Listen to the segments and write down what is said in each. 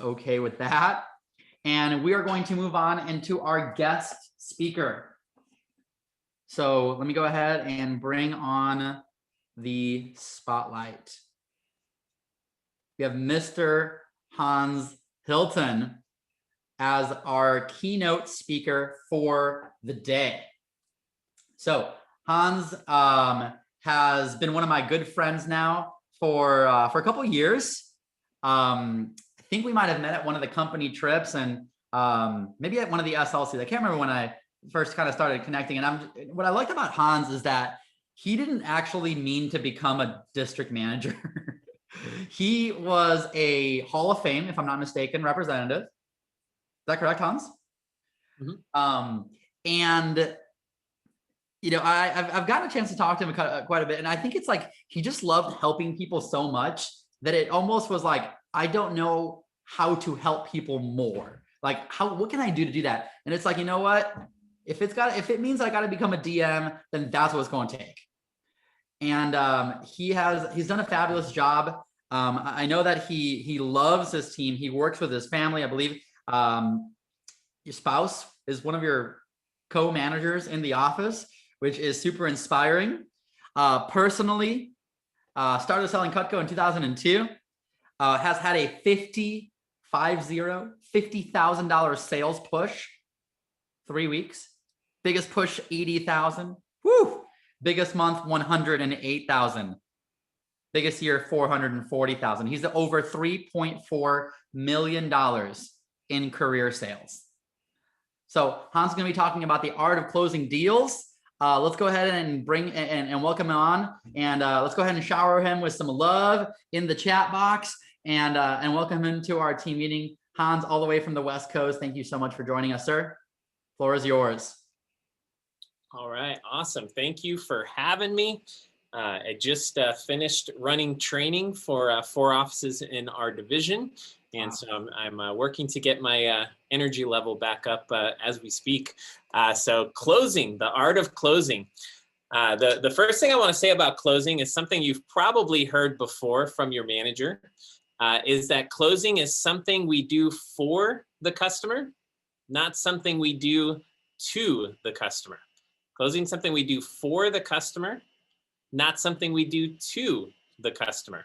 Okay with that. And we are going to move on into our guest speaker. So let me go ahead and bring on the spotlight. We have Mr. Hans Hilton as our keynote speaker for the day. So Hans has been one of my good friends now for a couple of years. I think we might have met at one of the company trips and maybe at one of the SLCs. I can't remember when I first kind of started connecting. And what I liked about Hans is that he didn't actually mean to become a district manager. He was a Hall of Fame, if I'm not mistaken, representative. Is that correct, Hans? Mm-hmm. And you know, I've gotten a chance to talk to him quite a bit, and I think it's like he just loved helping people so much that it almost was like, I don't know how to help people more. Like, what can I do to do that? And it's like, you know what? If it means I got to become a DM, then that's what it's going to take. And he's done a fabulous job. I know that he loves his team. He works with his family. I believe your spouse is one of your co-managers in the office, which is super inspiring. Personally, started selling Cutco in 2002. Has had a $50,000 sales push, 3 weeks. Biggest push, 80,000. Woo! Biggest month, 108,000. Biggest year, 440,000. He's over $3.4 million in career sales. So Hans is going to be talking about the art of closing deals. Let's go ahead and bring and welcome him on, and let's go ahead and shower him with some love in the chat box, and welcome him to our team meeting. Hans, all the way from the West Coast, thank you so much for joining us, sir. Floor is yours. All right, awesome. Thank you for having me. I just finished running training for 4 offices in our division. And wow. So I'm working to get my energy level back up as we speak. So closing, the art of closing. The first thing I want to say about closing is something you've probably heard before from your manager, is that closing is something we do for the customer, not something we do to the customer. Closing is something we do for the customer, not something we do to the customer.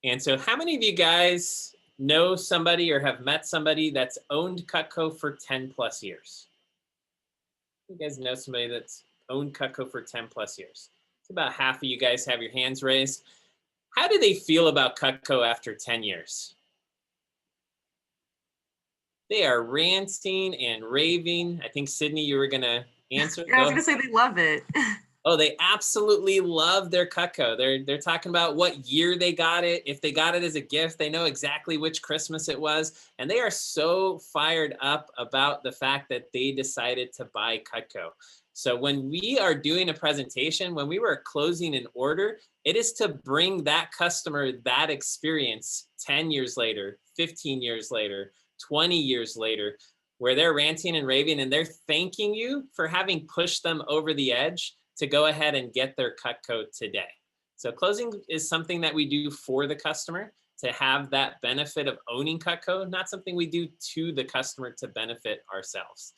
And so how many of you guys know somebody or have met somebody that's owned Cutco for 10 plus years? You guys know somebody that's owned Cutco for 10 plus years? It's about half of you guys have your hands raised. How do they feel about Cutco after 10 years? They are ranting and raving. I think, Sydney, you were going to answer. Yeah, I was going to say they love it. Oh, they absolutely love their Cutco. They're talking about what year they got it. If they got it as a gift, they know exactly which Christmas it was. And they are so fired up about the fact that they decided to buy Cutco. So when we are doing a presentation, when we were closing an order, it is to bring that customer that experience 10 years later, 15 years later, 20 years later, where they're ranting and raving and they're thanking you for having pushed them over the edge to go ahead and get their Cutco today. So closing is something that we do for the customer to have that benefit of owning Cutco, not something we do to the customer to benefit ourselves.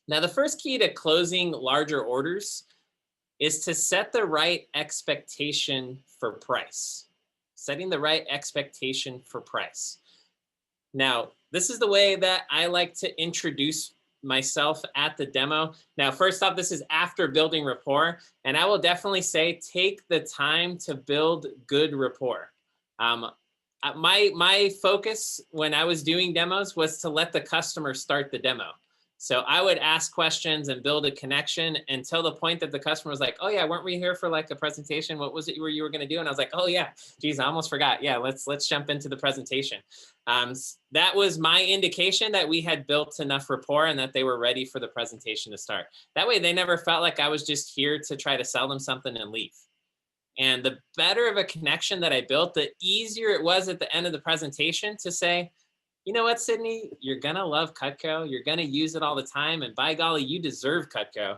Now, the first key to closing larger orders is to set the right expectation for price. Setting the right expectation for price. Now, this is the way that I like to introduce myself at the demo. Now, first off, this is after building rapport, and I will definitely say take the time to build good rapport. My focus when I was doing demos was to let the customer start the demo. So I would ask questions and build a connection until the point that the customer was like, oh yeah, weren't we here for like a presentation? What was it you were going to do? And I was like, oh yeah, geez, I almost forgot. Yeah, let's jump into the presentation. That was my indication that we had built enough rapport and that they were ready for the presentation to start. That way they never felt like I was just here to try to sell them something and leave. And the better of a connection that I built, the easier it was at the end of the presentation to say, you know what, Sydney, you're going to love Cutco. You're going to use it all the time. And by golly, you deserve Cutco.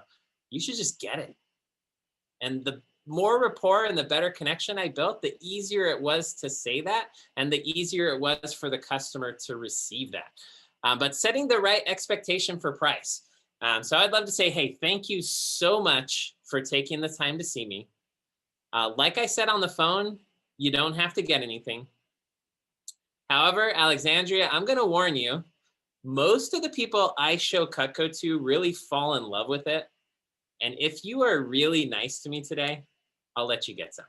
You should just get it. And more rapport and the better connection I built, the easier it was to say that, and the easier it was for the customer to receive that. But setting the right expectation for price. So I'd love to say, hey, thank you so much for taking the time to see me. Like I said on the phone, you don't have to get anything. However, Alexandria, I'm going to warn you, most of the people I show Cutco to really fall in love with it. And if you are really nice to me today, I'll let you get some.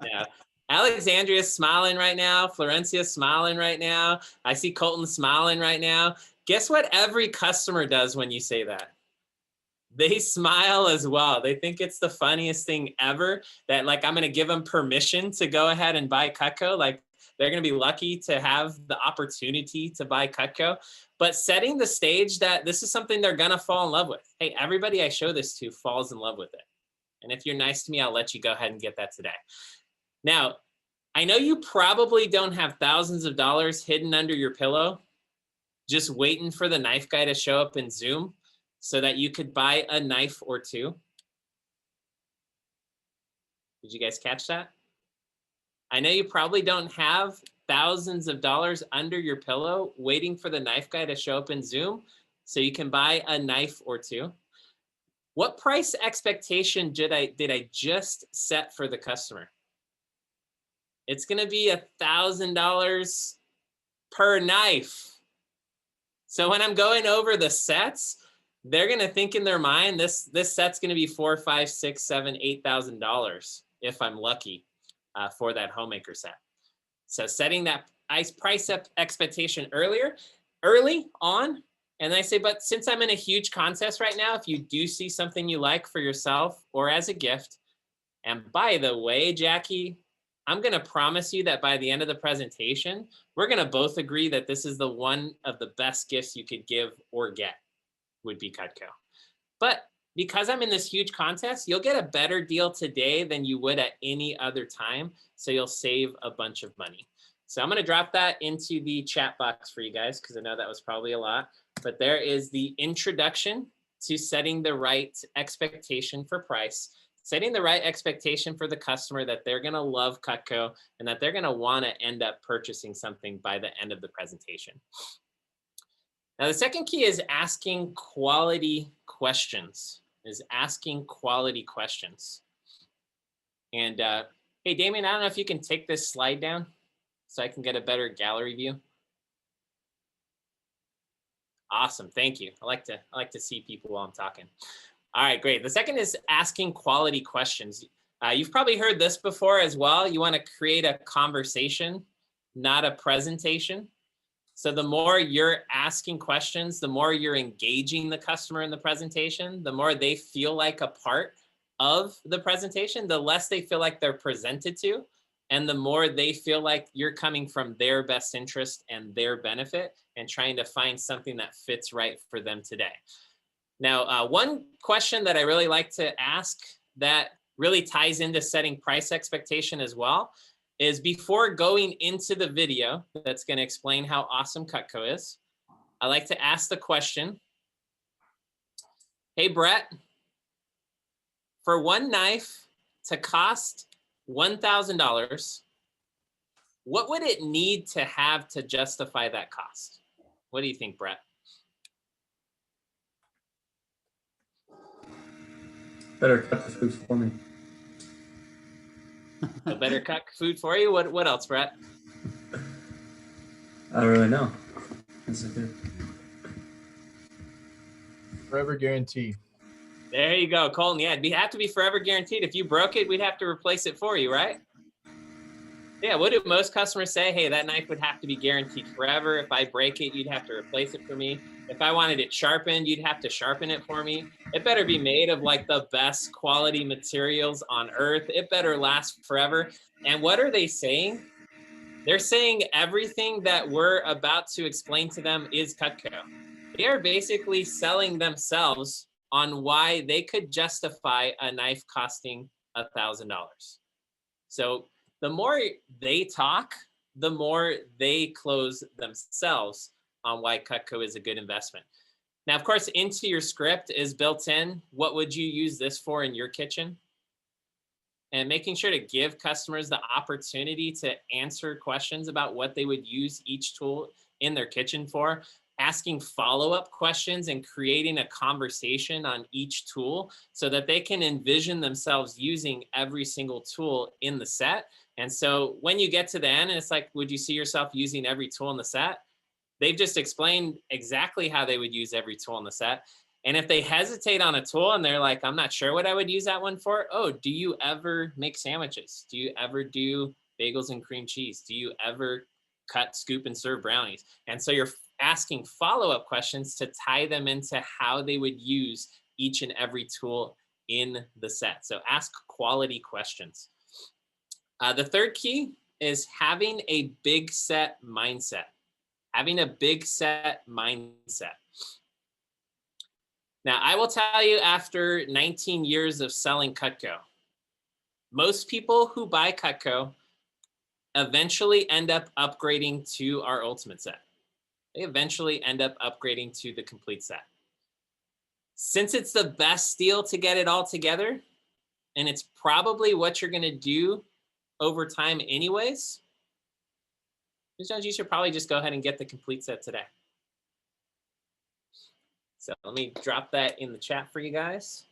Yeah. Alexandria's smiling right now. Florencia's smiling right now. I see Colton smiling right now. Guess what every customer does when you say that? They smile as well. They think it's the funniest thing ever that, like, I'm going to give them permission to go ahead and buy Cutco. Like, they're going to be lucky to have the opportunity to buy Cutco. But setting the stage that this is something they're going to fall in love with. Hey, everybody I show this to falls in love with it. And if you're nice to me, I'll let you go ahead and get that today. Now, I know you probably don't have thousands of dollars hidden under your pillow, just waiting for the knife guy to show up in Zoom so that you could buy a knife or two. Did you guys catch that? I know you probably don't have thousands of dollars under your pillow waiting for the knife guy to show up in Zoom so you can buy a knife or two. What price expectation did I just set for the customer? It's going to be $1,000 per knife. So when I'm going over the sets, they're going to think in their mind, this set's going to be $4,000, $5,000, $6,000, $7,000, $8,000 if I'm lucky for that homemaker set. So setting that price expectation early on. And I say, but since I'm in a huge contest right now, if you do see something you like for yourself or as a gift, and by the way, Jackie, I'm going to promise you that by the end of the presentation, we're going to both agree that this is the one of the best gifts you could give or get would be Cutco. But because I'm in this huge contest, you'll get a better deal today than you would at any other time. So you'll save a bunch of money. So I'm going to drop that into the chat box for you guys because I know that was probably a lot. But there is the introduction to setting the right expectation for price. Setting the right expectation for the customer that they're going to love Cutco and that they're going to want to end up purchasing something by the end of the presentation. Now, the second key is asking quality questions. And hey, Damien, I don't know if you can take this slide down so I can get a better gallery view. Awesome, thank you. I like to see people while I'm talking. All right, great. The second is asking quality questions. You've probably heard this before as well. You want to create a conversation, not a presentation. So the more you're asking questions, the more you're engaging the customer in the presentation, the more they feel like a part of the presentation, the less they feel like they're presented to, and the more they feel like you're coming from their best interest and their benefit and trying to find something that fits right for them today. Now, one question that I really like to ask that really ties into setting price expectation as well is before going into the video that's going to explain how awesome Cutco is, I like to ask the question, hey, Brett, for one knife to cost $1,000, what would it need to have to justify that cost? What do you think, Brett? Better cut the food for me. A better cut food for you? What else, Brett? I don't really know. This is good. Forever guarantee. There you go, Colton. Yeah, it'd have to be forever guaranteed. If you broke it, we'd have to replace it for you, right? Yeah, what do most customers say? Hey, that knife would have to be guaranteed forever. If I break it, you'd have to replace it for me. If I wanted it sharpened, you'd have to sharpen it for me. It better be made of like the best quality materials on earth. It better last forever. And what are they saying? They're saying everything that we're about to explain to them is Cutco. They are basically selling themselves on why they could justify a knife costing $1,000. So the more they talk, the more they close themselves on why Cutco is a good investment. Now, of course, into your script is built in, what would you use this for in your kitchen? And making sure to give customers the opportunity to answer questions about what they would use each tool in their kitchen for, asking follow-up questions and creating a conversation on each tool so that they can envision themselves using every single tool in the set. And so when you get to the end and it's like, would you see yourself using every tool in the set? They've just explained exactly how they would use every tool in the set. And if they hesitate on a tool and they're like, I'm not sure what I would use that one for. Oh, do you ever make sandwiches? Do you ever do bagels and cream cheese? Do you ever cut, scoop, and serve brownies? And so you're asking follow-up questions to tie them into how they would use each and every tool in the set. So ask quality questions. The third key is having a big set mindset. Having a big set mindset. Now, I will tell you, after 19 years of selling Cutco, most people who buy Cutco eventually end up upgrading to our ultimate set. They eventually end up upgrading to the complete set. Since it's the best deal to get it all together, and it's probably what you're gonna do over time anyways, you should probably just go ahead and get the complete set today. So let me drop that in the chat for you guys.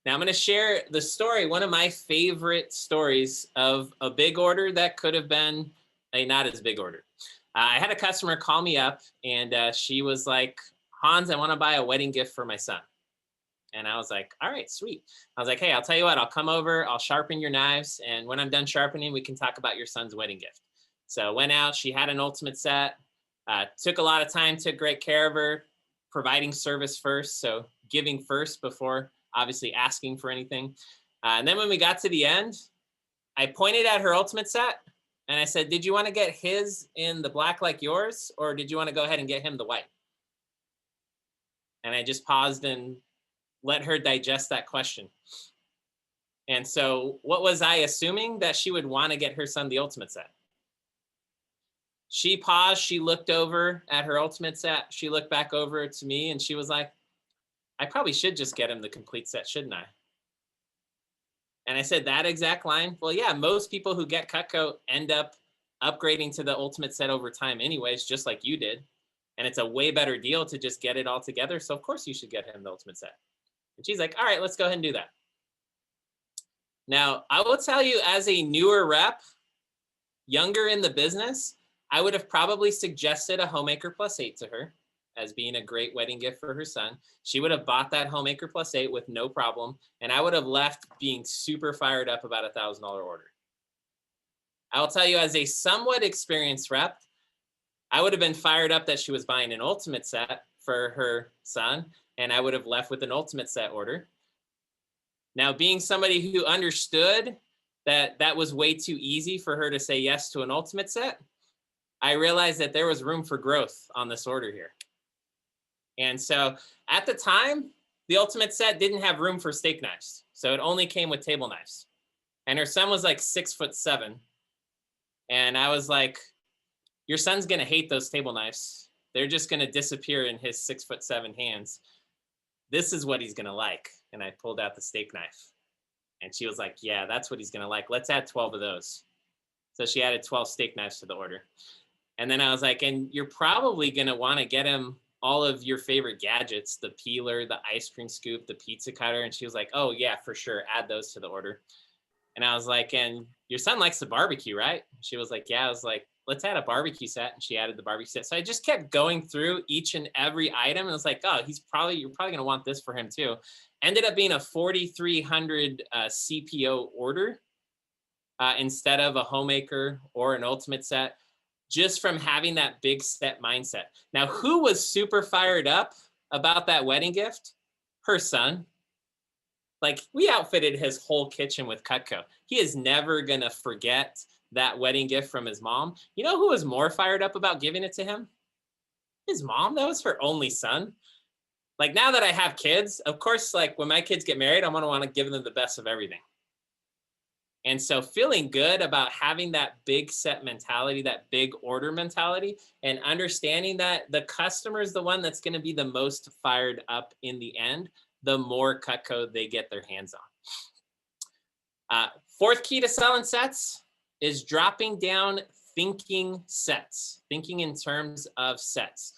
Now I'm going to share the story, one of my favorite stories of a big order that could have been a not as big order. I had a customer call me up and she was like, Hans, I want to buy a wedding gift for my son. And I was like, all right, sweet. I was like, hey, I'll tell you what, I'll come over, I'll sharpen your knives. And when I'm done sharpening, we can talk about your son's wedding gift. So went out, she had an ultimate set, took a lot of time, took great care of her, providing service first. So giving first before obviously asking for anything. And then when we got to the end, I pointed at her ultimate set and I said, did you want to get his in the black like yours? Or did you want to go ahead and get him the white? And I just paused and let her digest that question. And so what was I assuming? That she would want to get her son the ultimate set. She paused, she looked over at her ultimate set, she looked back over to me and she was like, I probably should just get him the complete set, shouldn't I? And I said that exact line. Well, yeah, most people who get Cutco end up upgrading to the ultimate set over time anyways, just like you did. And it's a way better deal to just get it all together. So of course you should get him the ultimate set. And she's like, all right, let's go ahead and do that. Now, I will tell you, as a newer rep, younger in the business, I would have probably suggested a Homemaker Plus 8 to her as being a great wedding gift for her son. She would have bought that Homemaker Plus 8 with no problem. And I would have left being super fired up about a $1,000 order. I will tell you, as a somewhat experienced rep, I would have been fired up that she was buying an ultimate set for her son, and I would have left with an ultimate set order. Now, being somebody who understood that that was way too easy for her to say yes to an ultimate set, I realized that there was room for growth on this order here. And so at the time, the ultimate set didn't have room for steak knives. So it only came with table knives. And her son was like 6'7". And I was like, your son's gonna hate those table knives. They're just gonna disappear in his 6'7" hands. This is what he's gonna like. And I pulled out the steak knife. And she was like, yeah, that's what he's gonna like. Let's add 12 of those. So she added 12 steak knives to the order. And then I was like, and you're probably gonna wanna get him all of your favorite gadgets, the peeler, the ice cream scoop, the pizza cutter. And she was like, oh yeah, for sure, add those to the order. And I was like, and your son likes the barbecue, right? She was like, yeah. I was like, let's add a barbecue set. And she added the barbecue set. So I just kept going through each and every item. And I was like, oh, you're probably going to want this for him too. Ended up being a 4,300 CPO order instead of a homemaker or an ultimate set, just from having that big set mindset. Now, who was super fired up about that wedding gift? Her son. Like, we outfitted his whole kitchen with Cutco. He is never going to forget that wedding gift from his mom. You know who was more fired up about giving it to him? His mom. That was her only son. Like, now that I have kids, of course, like when my kids get married, I'm going to want to give them the best of everything. And so feeling good about having that big set mentality, that big order mentality, and understanding that the customer is the one that's going to be the most fired up in the end, the more Cutco they get their hands on. Fourth key to selling sets is dropping down thinking sets, thinking in terms of sets.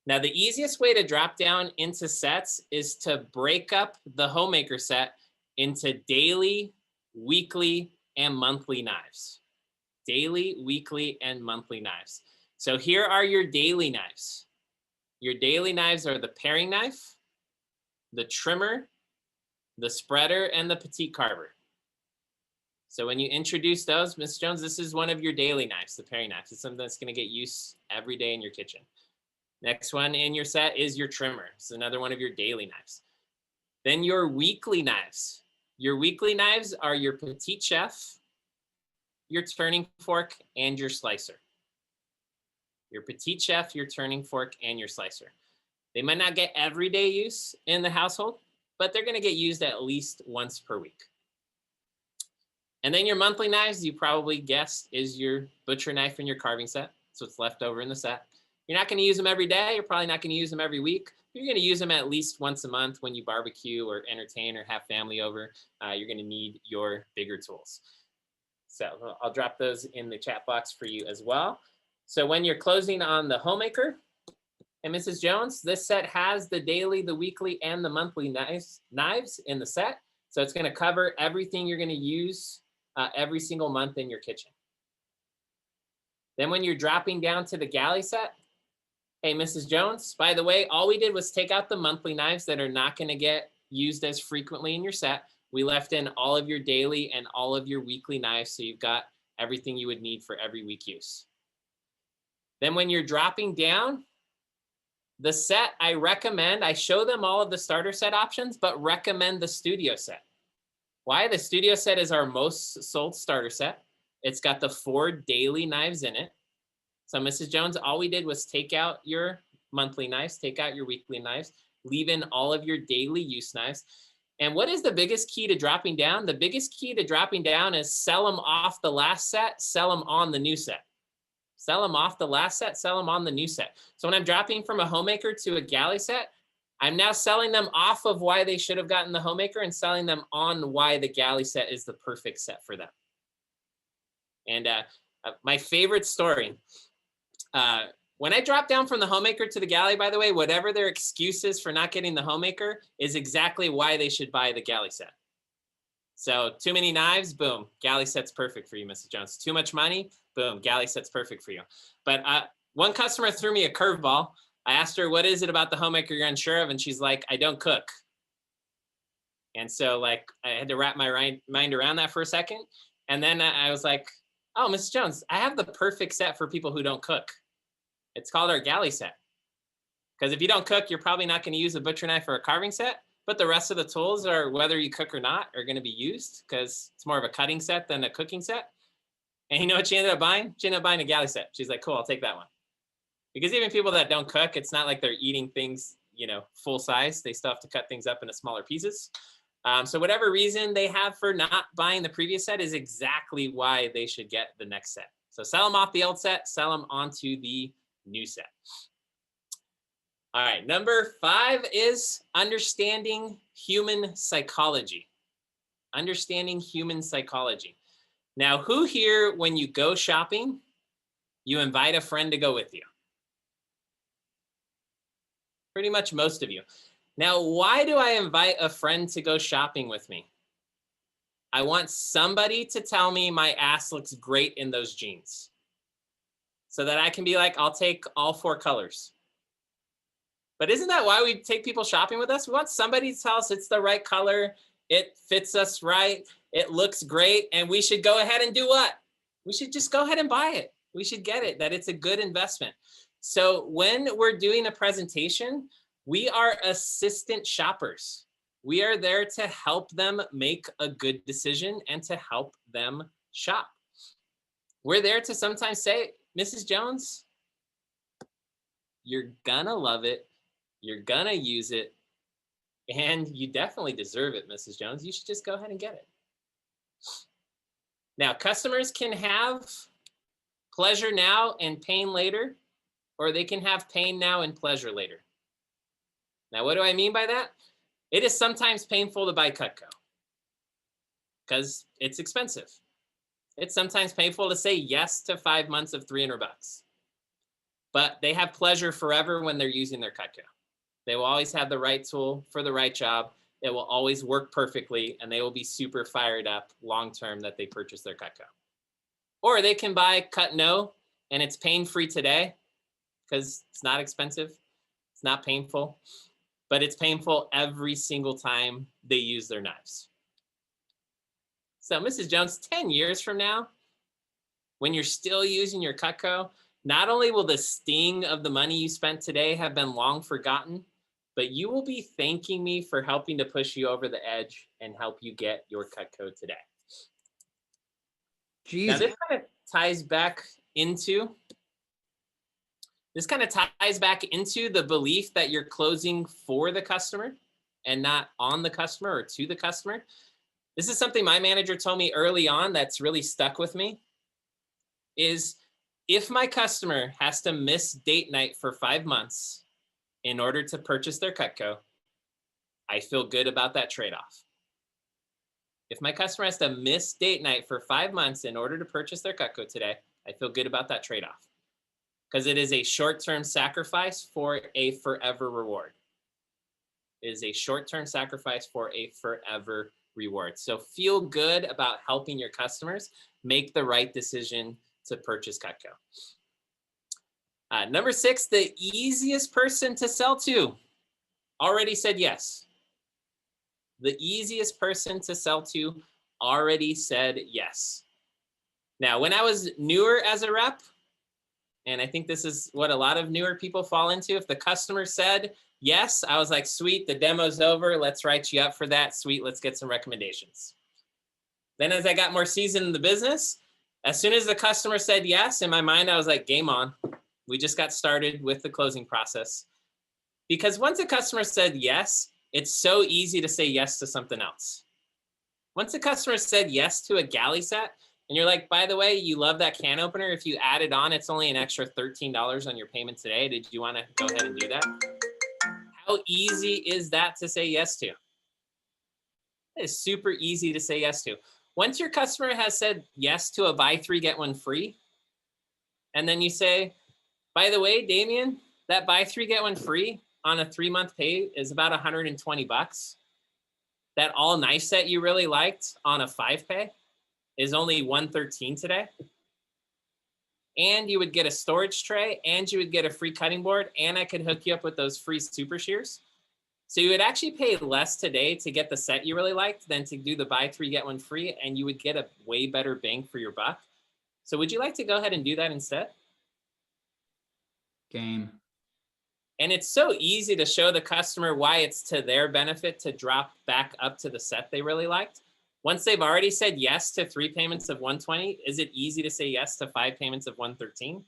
Now, the easiest way to drop down into sets is to break up the homemaker set into daily, weekly, and monthly knives. Daily, weekly, and monthly knives. So here are your daily knives. Your daily knives are the paring knife, the trimmer, the spreader, and the petite carver. So when you introduce those, Ms. Jones, this is one of your daily knives, the paring knife. It's something that's going to get used every day in your kitchen. Next one in your set is your trimmer. It's another one of your daily knives. Then your weekly knives. Your weekly knives are your petite chef, your turning fork, and your slicer. Your petite chef, your turning fork, and your slicer. They might not get everyday use in the household, but they're going to get used at least once per week. And then your monthly knives, you probably guessed, is your butcher knife and your carving set. So it's left over in the set. You're not going to use them every day. You're probably not going to use them every week. You're going to use them at least once a month when you barbecue or entertain or have family over. You're going to need your bigger tools. So I'll drop those in the chat box for you as well. So when you're closing on the homemaker, and Mrs. Jones, this set has the daily, the weekly, and the monthly knives in the set. So it's going to cover everything you're going to use every single month in your kitchen. Then when you're dropping down to the galley set, hey, Mrs. Jones, by the way, all we did was take out the monthly knives that are not going to get used as frequently in your set. We left in all of your daily and all of your weekly knives, so you've got everything you would need for every week use. Then when you're dropping down, the set I show them all of the starter set options, but recommend the studio set. Why? The studio set is our most sold starter set. It's got the 4 daily knives in it. So Mrs. Jones, all we did was take out your monthly knives, take out your weekly knives, leave in all of your daily use knives. And what is the biggest key to dropping down? The biggest key to dropping down is sell them off the last set, sell them on the new set. Sell them off the last set, sell them on the new set. So when I'm dropping from a homemaker to a galley set, I'm now selling them off of why they should have gotten the homemaker and selling them on why the galley set is the perfect set for them. And my favorite story, when I drop down from the homemaker to the galley, by the way, whatever their excuse is for not getting the homemaker is exactly why they should buy the galley set. So too many knives, boom, galley set's perfect for you, Mrs. Jones. Too much money, boom, galley set's perfect for you. But one customer threw me a curveball. I asked her, what is it about the homemaker you're unsure of? And she's like, I don't cook. And so like, I had to wrap my mind around that for a second. And then I was like, oh, Mrs. Jones, I have the perfect set for people who don't cook. It's called our galley set. Because if you don't cook, you're probably not going to use a butcher knife or a carving set. But the rest of the tools are, whether you cook or not, are going to be used because it's more of a cutting set than a cooking set. And you know what she ended up buying? She ended up buying a galley set. She's like, cool, I'll take that one. Because even people that don't cook, it's not like they're eating things, you know, full size. They still have to cut things up into smaller pieces. So whatever reason they have for not buying the previous set is exactly why they should get the next set. So sell them off the old set, sell them onto the new set. All right, number 5 is understanding human psychology. Understanding human psychology. Now, who here, when you go shopping, you invite a friend to go with you? Pretty much most of you. Now, why do I invite a friend to go shopping with me? I want somebody to tell me my ass looks great in those jeans. So that I can be like, I'll take all 4 colors. But isn't that why we take people shopping with us? We want somebody to tell us it's the right color, it fits us right, it looks great, and we should go ahead and do what? We should just go ahead and buy it. We should get it, that it's a good investment. So when we're doing a presentation, we are assistant shoppers. We are there to help them make a good decision and to help them shop. We're there to sometimes say, Mrs. Jones, you're gonna love it. You're gonna use it. And you definitely deserve it, Mrs. Jones. You should just go ahead and get it. Now, customers can have pleasure now and pain later, or they can have pain now and pleasure later. Now, what do I mean by that? It is sometimes painful to buy Cutco because it's expensive. It's sometimes painful to say yes to 5 months of $300, but they have pleasure forever when they're using their Cutco. They will always have the right tool for the right job. It will always work perfectly, and they will be super fired up long-term that they purchase their Cutco. Or they can buy Cut No, and it's pain-free today because it's not expensive. It's not painful, but it's painful every single time they use their knives. So Mrs. Jones, 10 years from now, when you're still using your Cutco, not only will the sting of the money you spent today have been long forgotten, but you will be thanking me for helping to push you over the edge and help you get your Cutco today. Jeez. Now this kind of ties back into the belief that you're closing for the customer and not on the customer or to the customer. This is something my manager told me early on that's really stuck with me, is if my customer has to miss date night for 5 months in order to purchase their Cutco, I feel good about that trade-off. If my customer has to miss date night for 5 months in order to purchase their Cutco today, I feel good about that trade-off because it is a short-term sacrifice for a forever reward. It is a short-term sacrifice for a forever reward. So feel good about helping your customers make the right decision to purchase Cutco. Number 6, the easiest person to sell to already said yes. The easiest person to sell to already said yes. Now, when I was newer as a rep, and I think this is what a lot of newer people fall into, if the customer said yes, I was like, sweet, the demo's over. Let's write you up for that. Sweet, let's get some recommendations. Then as I got more seasoned in the business, as soon as the customer said yes, in my mind, I was like, game on. We just got started with the closing process. Because once a customer said yes, it's so easy to say yes to something else. Once a customer said yes to a galley set, and you're like, by the way, you love that can opener. If you add it on, it's only an extra $13 on your payment today. Did you want to go ahead and do that? How easy is that to say yes to? It is super easy to say yes to. Once your customer has said yes to a buy 3, get 1 free, and then you say, by the way, Damien, that buy 3, get 1 free on a 3-month pay is about $120. That all knife set you really liked on a 5 pay is only $113 today. And you would get a storage tray, and you would get a free cutting board, and I could hook you up with those free super shears. So you would actually pay less today to get the set you really liked than to do the buy 3, get 1 free, and you would get a way better bang for your buck. So would you like to go ahead and do that instead? Game. And it's so easy to show the customer why it's to their benefit to drop back up to the set they really liked. Once they've already said yes to 3 payments of $120, is it easy to say yes to 5 payments of $113?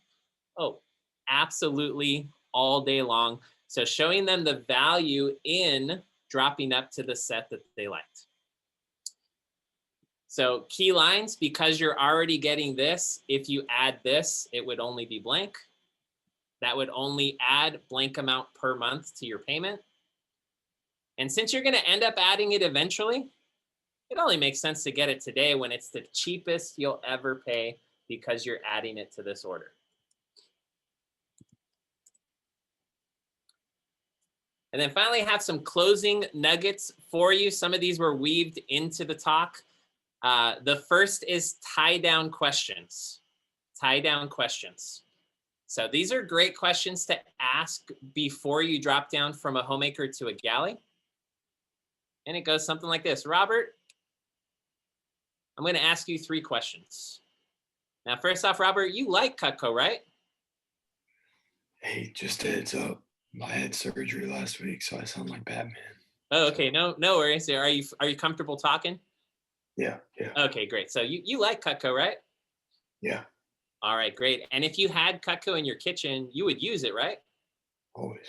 Oh, absolutely, all day long. So showing them the value in dropping up to the set that they liked. So key lines, because you're already getting this, if you add this, it would only be blank. That would only add blank amount per month to your payment. And since you're going to end up adding it eventually, it only makes sense to get it today when it's the cheapest you'll ever pay because you're adding it to this order. And then finally, have some closing nuggets for you. Some of these were weaved into the talk. The first is tie down questions. Tie down questions. So these are great questions to ask before you drop down from a homemaker to a galley. And it goes something like this. Robert, I'm going to ask you 3 questions. Now, first off, Robert, you like Cutco, right? Hey, just a heads up. I had surgery last week, so I sound like Batman. Oh, okay. No worries. Are you comfortable talking? Yeah. Okay, great. So you like Cutco, right? Yeah, All right, great. And if you had Cutco in your kitchen, you would use it, right? always.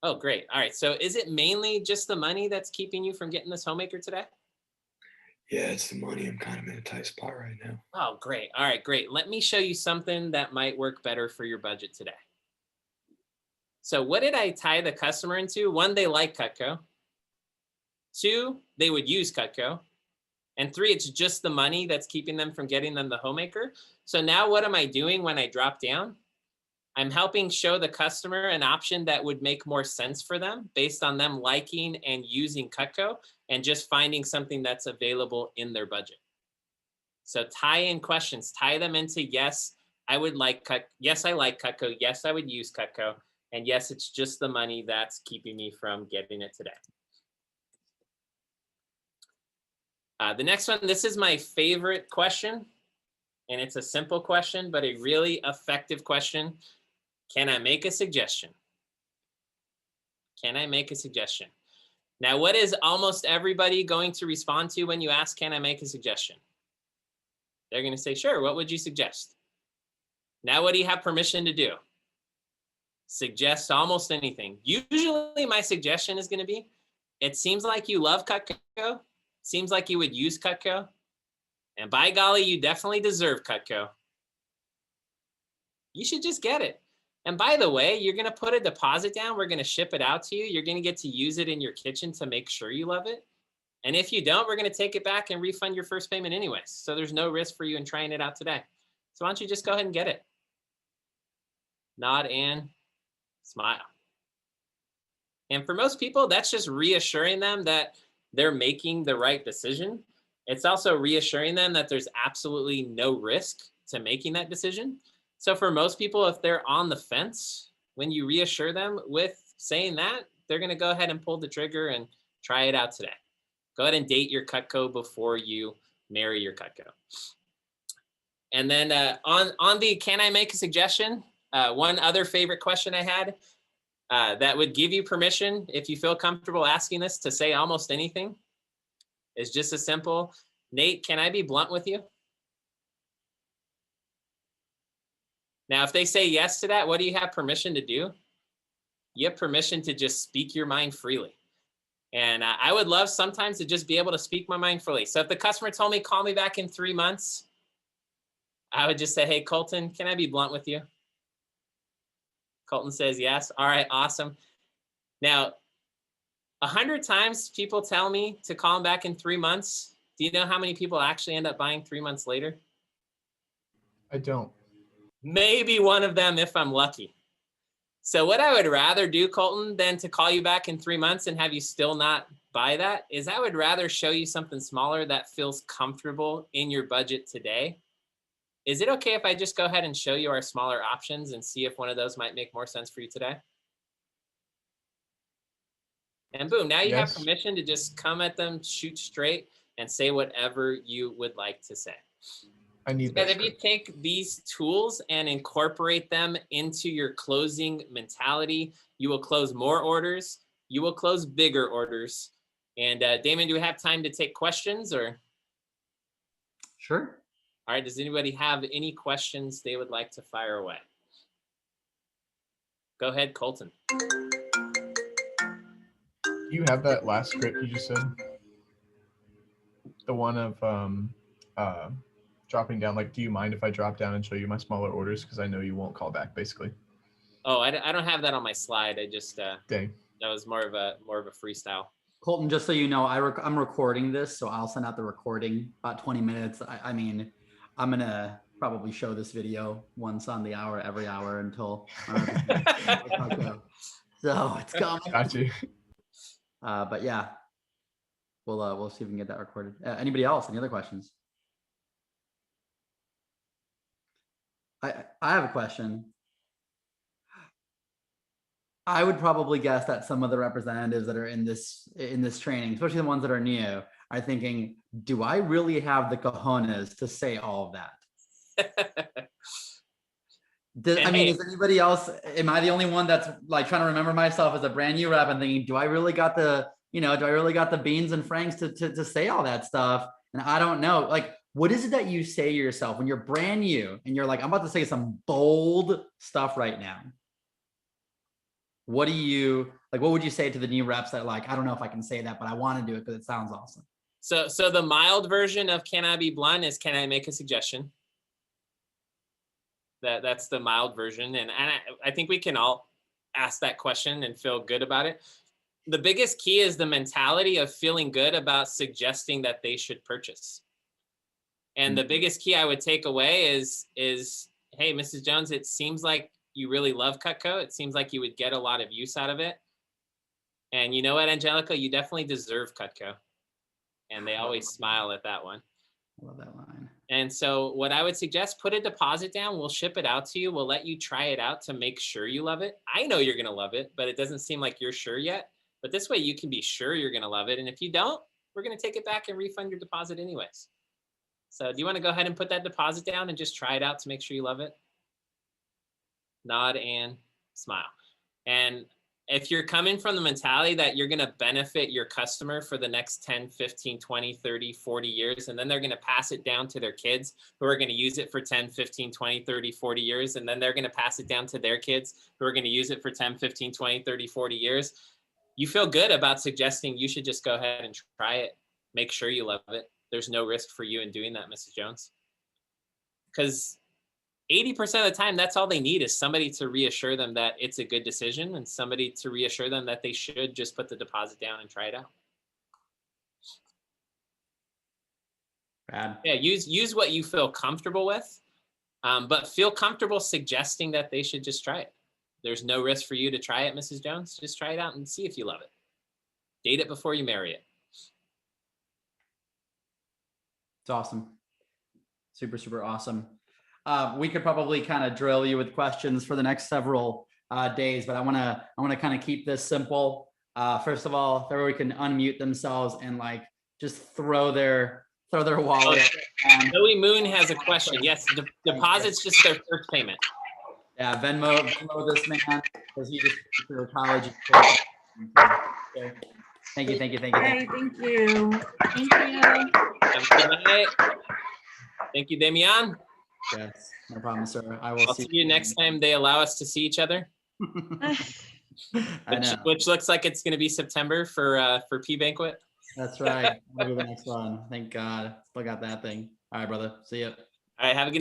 Oh, great. All right. So is it mainly just the money that's keeping you from getting this homemaker today? Yeah, it's the money. I'm kind of in a tight spot right now. Oh, great. All right, great. Let me show you something that might work better for your budget today. So what did I tie the customer into? One, they like Cutco. Two, they would use Cutco. And three, it's just the money that's keeping them from getting them the homemaker. So now what am I doing when I drop down? I'm helping show the customer an option that would make more sense for them based on them liking and using Cutco and just finding something that's available in their budget. So tie in questions, tie them into yes, I would like yes, I like Cutco. Yes, I would use Cutco. And yes, it's just the money that's keeping me from getting it today. The next one, this is my favorite question. And it's a simple question, but a really effective question. Can I make a suggestion? Can I make a suggestion? Now, what is almost everybody going to respond to when you ask, can I make a suggestion? They're going to say, sure, what would you suggest? Now, what do you have permission to do? Suggest almost anything. Usually my suggestion is going to be, it seems like you love Cutco. Seems like you would use Cutco. And by golly, you definitely deserve Cutco. You should just get it. And by the way, you're going to put a deposit down. We're going to ship it out to you. You're going to get to use it in your kitchen to make sure you love it. And if you don't, we're going to take it back and refund your first payment anyways. So there's no risk for you in trying it out today. So why don't you just go ahead and get it? Nod and smile. And for most people, that's just reassuring them that they're making the right decision. It's also reassuring them that there's absolutely no risk to making that decision. So for most people, if they're on the fence, when you reassure them with saying that, they're going to go ahead and pull the trigger and try it out today. Go ahead and date your Cutco before you marry your Cutco. And then on the can I make a suggestion? One other favorite question I had that would give you permission, if you feel comfortable asking this, to say almost anything is just as simple. Nate, can I be blunt with you? Now, if they say yes to that, what do you have permission to do? You have permission to just speak your mind freely. And I would love sometimes to just be able to speak my mind freely. So if the customer told me, call me back in 3 months, I would just say, hey, Colton, can I be blunt with you? Colton says yes. All right, awesome. Now, 100 times people tell me to call them back in 3 months. Do you know how many people actually end up buying 3 months later? I don't. Maybe one of them if I'm lucky. So what I would rather do, Colton, than to call you back in 3 months and have you still not buy that, is I would rather show you something smaller that feels comfortable in your budget today. Is it okay if I just go ahead and show you our smaller options and see if one of those might make more sense for you today? And boom, now you have permission to just come at them, shoot straight, and say whatever you would like to say. I need that. If you take these tools and incorporate them into your closing mentality, you will close more orders. You will close bigger orders. And Damon, do we have time to take questions or? Sure. All right. Does anybody have any questions they would like to fire away? Go ahead, Colton. You have that last script you just said? The one of dropping down, like, do you mind if I drop down and show you my smaller orders? Because I know you won't call back, basically. Oh, I don't have that on my slide. I just Dang. That was more of a freestyle. Colton, just so you know, I'm recording this, so I'll send out the recording about 20 minutes. I mean, I'm gonna probably show this video once on the hour, every hour until. So it's coming. Got you. But yeah, we'll see if we can get that recorded. Anybody else? Any other questions? I have a question. I would probably guess that some of the representatives that are in this training, especially the ones that are new, are thinking, do I really have the cojones to say all of that? I mean, is anybody else, am I the only one that's like trying to remember myself as a brand new rep and thinking, do I really got the beans and franks to say all that stuff? And I don't know, like, what is it that you say to yourself when you're brand new and you're like, I'm about to say some bold stuff right now? What would you say to the new reps that like, I don't know if I can say that, but I want to do it because it sounds awesome? So the mild version of can I be blunt is can I make a suggestion? That's the mild version. And I think we can all ask that question and feel good about it. The biggest key is the mentality of feeling good about suggesting that they should purchase. And the biggest key I would take away is, hey, Mrs. Jones, it seems like you really love Cutco. It seems like you would get a lot of use out of it. And you know what, Angelica, you definitely deserve Cutco. And they always smile at that one. I love that line. And so what I would suggest, put a deposit down. We'll ship it out to you. We'll let you try it out to make sure you love it. I know you're going to love it, but it doesn't seem like you're sure yet. But this way you can be sure you're going to love it. And if you don't, we're going to take it back and refund your deposit anyways. So do you want to go ahead and put that deposit down and just try it out to make sure you love it? Nod and smile. And if you're coming from the mentality that you're going to benefit your customer for the next 10, 15, 20, 30, 40 years, and then they're going to pass it down to their kids who are going to use it for 10, 15, 20, 30, 40 years, and then they're going to pass it down to their kids who are going to use it for 10, 15, 20, 30, 40 years, you feel good about suggesting you should just go ahead and try it. Make sure you love it. There's no risk for you in doing that, Mrs. Jones. Because 80% of the time, that's all they need is somebody to reassure them that it's a good decision and somebody to reassure them that they should just put the deposit down and try it out. Brad. Yeah, use what you feel comfortable with, but feel comfortable suggesting that they should just try it. There's no risk for you to try it, Mrs. Jones. Just try it out and see if you love it. Date it before you marry it. It's awesome. Super, super awesome. We could probably kind of drill you with questions for the next several days, but I want to kind of keep this simple. First of all, if everybody can unmute themselves and like just throw their wallet. Joey Moon has a question. Yes, deposit's just their first payment. Yeah, Venmo this man because he just through college. So, thank you. Okay, thank you. Thank you. Have a good night. Thank you, Damian. Yes, no problem, sir. I'll see you next time they allow us to see each other. I know. Which looks like it's going to be September for P Banquet. That's right. That'll be the next one. Thank God. Still got that thing. All right, brother. See ya. All right, have a good night.